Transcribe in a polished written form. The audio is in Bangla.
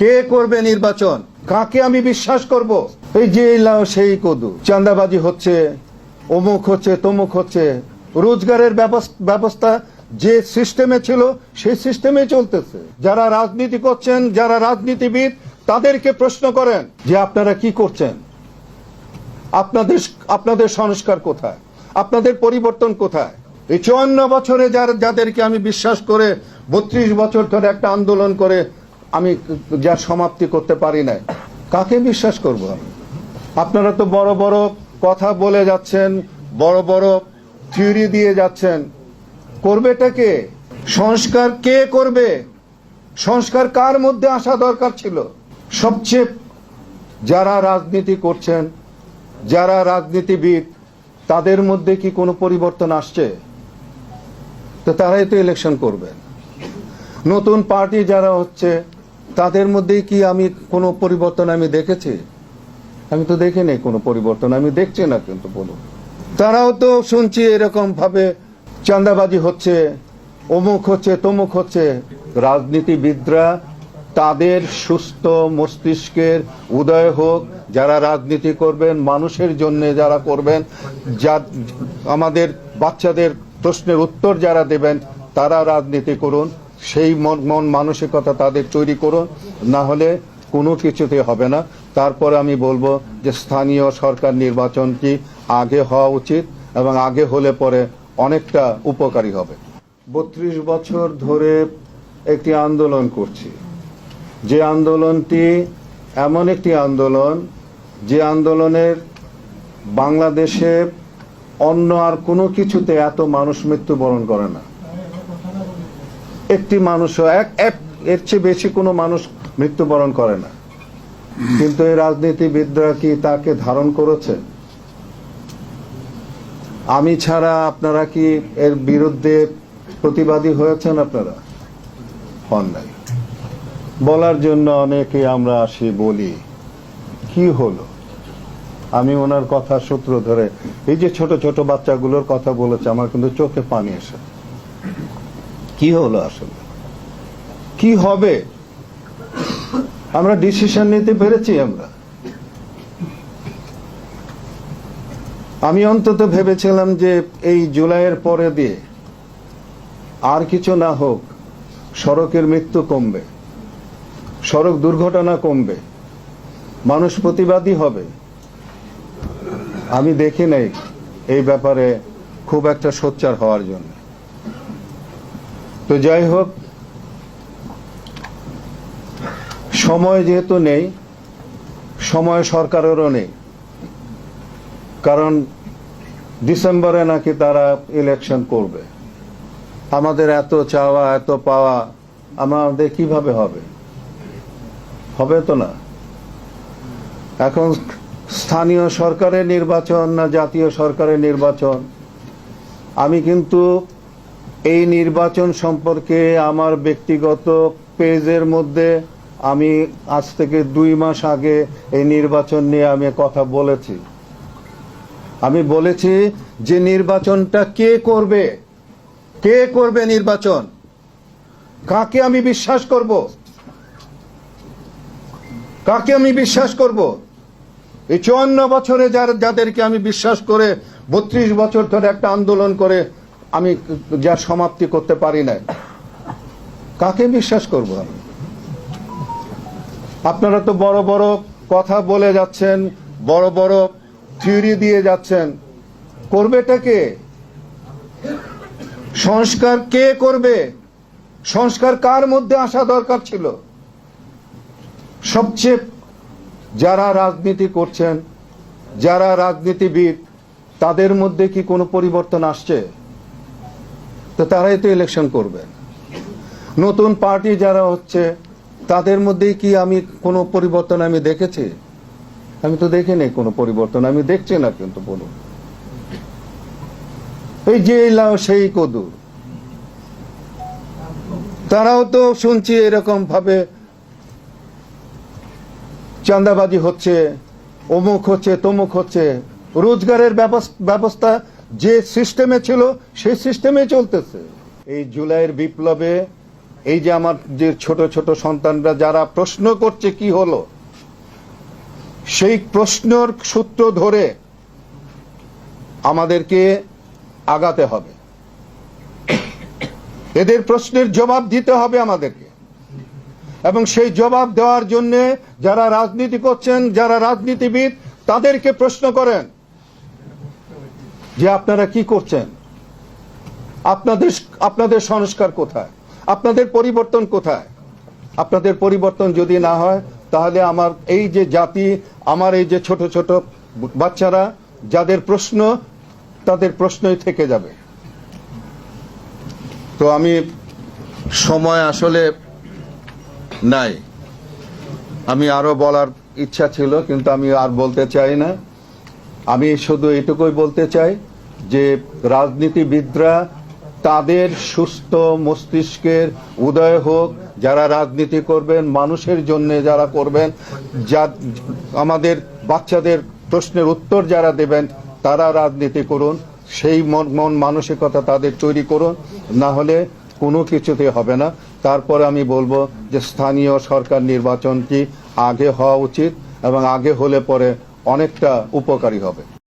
কে করবে নির্বাচন? কাকে আমি বিশ্বাস করব? এই যে লাও সেই কদু, চাঁদাবাজি হচ্ছে, অমুক হচ্ছে, তমুক হচ্ছে। রোজগারের ব্যবস্থা যে সিস্টেমে ছিল সেই সিস্টেমে চলতেছে। যারা রাজনীতি করছেন, যারা রাজনীতিবিদ, তাদেরকে প্রশ্ন করেন যে আপনারা কি করছেন? আপনাদের সংস্কার কোথায়? আপনাদের পরিবর্তন কোথায়? এই 54 বছরে যাদেরকে আমি বিশ্বাস করে 32 বছর ধরে একটা আন্দোলন করে আমি যার সমাপ্তি করতে পারি নাই, কাকে বিশ্বাস করব? আপনারা তো বড় বড় কথা বলে যাচ্ছেন, বড় বড় থিওরি দিয়ে যাচ্ছেন। করবেটা কে? সংস্কার কে করবে? সংস্কার কার মধ্যে আসা দরকার ছিল? সবচেয়ে যারা রাজনীতি করছেন, যারা রাজনীতিবিদ, তাদের মধ্যে কি কোনো পরিবর্তন আসছে? তো তারাই তো ইলেকশন করবেন। নতুন পার্টি যারা হচ্ছে, তাদের মধ্যে কি আমি কোনো পরিবর্তন আমি দেখেছি? আমি তো দেখি নাই কোনো পরিবর্তন, আমি দেখছি না। কিন্তু বলুন, তারাও তো শুনছি এরকম ভাবে চাঁদাবাজি হচ্ছে, অমুক হচ্ছে, তমুক হচ্ছে। রাজনীতিবিদরা তাদের সুস্থ মস্তিষ্কের উদয় হোক, যারা রাজনীতি করবেন মানুষের জন্য, যারা করবেন, আমাদের বাচ্চাদের প্রশ্নের উত্তর যারা দেবেন, তারা রাজনীতি করুন। সেই মন মানসিকতা তাদের তৈরি করুন, না হলে কোনো কিছুতে হবে না। তারপরে আমি বলবো যে স্থানীয় সরকার নির্বাচনটি আগে হওয়া উচিত, এবং আগে হলে পরে অনেকটা উপকারী হবে। 32 বছর ধরে একটি আন্দোলন করছি, যে আন্দোলনটি এমন একটি আন্দোলন, যে আন্দোলনের বাংলাদেশে অন্য আর কোনো কিছুতে এত মানুষ মৃত্যুবরণ করে না। একটি মানুষও এর চেয়ে বেশি কোনো মানুষ মৃত্যুবরণ করে না। কিন্তু এই রাজনীতিবিদরা কি তাকে ধারণ করেছে? আমি ছাড়া আপনারা কি এর বিরুদ্ধে প্রতিবাদী হয়েছেন? আপনারা হন নাই। বলার জন্য অনেকে আমরা আসি, বলি কি হলো। আমি ওনার কথা সূত্র ধরে, এই যে ছোট ছোট বাচ্চাগুলোর কথা বলেছে, আমার কিন্তু চোখে পানি এসে। কি হলো আসলে? কি হবে? আমরা ডিসিশন নিতে পেরেছি? আমি অন্তত ভেবেছিলাম যে এই জুলাইয়ের পরে দিয়ে আর কিছু না হোক, সড়কের মৃত্যু কমবে, সড়ক দুর্ঘটনা কমবে, মানুষ প্রতিবাদী হবে। আমি দেখি নাই এই ব্যাপারে খুব একটা সোচ্চার হওয়ার জন্য। তো যাই হোক, সময় যেহেতু নেই, সময় সরকারেরও নেই, কারণ ডিসেম্বরে নাকি তারা ইলেকশন করবে। আমাদের এত চাওয়া, এত পাওয়া, আমাদের কিভাবে হবে? হবে তো না। এখন স্থানীয় সরকারের নির্বাচন না জাতীয় সরকারের নির্বাচন, আমি কিন্তু এই নির্বাচন সম্পর্কে আমার ব্যক্তিগত পেজের মধ্যে আমি আজ থেকে 2 মাস আগে এই নির্বাচন নিয়ে আমি কথা বলেছি। আমি বলেছি যে নির্বাচনটা কে করবে? কে করবে নির্বাচন? কাকে আমি বিশ্বাস করব? কাকে আমি বিশ্বাস করব? এই 54 বছরে যাদেরকে আমি বিশ্বাস করে 32 বছর ধরে একটা আন্দোলন করে আমি যার সমাপ্তি করতে পারি নাই, কাকে বিশ্বাস করব? আপনারা তো বড় বড় কথা বলে যাচ্ছেন, বড় বড় থিওরি দিয়ে যাচ্ছেন। করবেটা কে? সংস্কার কে করবে? সংস্কার কার মধ্যে আসা দরকার ছিল? সবচেয়ে যারা রাজনীতি করছেন, যারা রাজনীতিবিদ, তাদের মধ্যে কি কোনো পরিবর্তন আসছে? তো তারাই তো ইলেকশন করবেন। নতুন পার্টি যারা হচ্ছে, তাদের মধ্যে কি আমি কোনো পরিবর্তন আমি দেখেছি? আমি তো দেখি নাই কোনো পরিবর্তন, আমি দেখছি না। কিন্তু বলুন, এই যে লাও সেই কদু, তারাও তো শুনছি এরকম ভাবে চাঁদাবাজি হচ্ছে, অমুক হচ্ছে, তমুক হচ্ছে। রোজগারের ব্যবস্থা যে সিস্টেমে ছিল সেই সিস্টেমে চলতেছে। এই জুলাইয়ের বিপ্লবে এই যে আমার যে ছোট ছোট সন্তানরা যারা প্রশ্ন করছে কি হলো, সেই প্রশ্নের সূত্র ধরে আমাদেরকে আগাতে হবে। এদের প্রশ্নের জবাব দিতে হবে আমাদেরকে, এবং সেই জবাব দেওয়ার জন্য যারা রাজনীতি করছেন, যারা রাজনীতিবিদ, তাদেরকে প্রশ্ন করেন যে আপনারা কি করছেন, আপনাদের সংস্কার কোথায়, আপনাদের পরিবর্তন কোথায়? আপনাদের পরিবর্তন যদি না হয় তাহলে আমার এই যে জাতি, আমার এই যে ছোট ছোট বাচ্চারা যাদের প্রশ্ন, তাদের প্রশ্নই থেকে যাবে। তো আমি সময় আসলে নাই, আমি আরো বলার ইচ্ছা ছিল কিন্তু আমি আর বলতে চাই না। আমি শুধু এটুকুই বলতে চাই যে রাজনীতিবিদরা তাদের সুস্থ মস্তিষ্কের উদয় হোক, যারা রাজনীতি করবেন মানুষের জন্য, যারা করবেন, যা আমাদের বাচ্চাদের প্রশ্নের উত্তর যারা দেবেন তারা রাজনীতি করুন, সেই মন মানসিকতা তাদের তৈরি করুন, না হলে কোনো কিছুতে হবে না। তারপরে আমি বলবো যে স্থানীয় সরকার নির্বাচনটি আগে হওয়া উচিত, এবং আগে হলে পরে অনেকটা উপকারী হবে।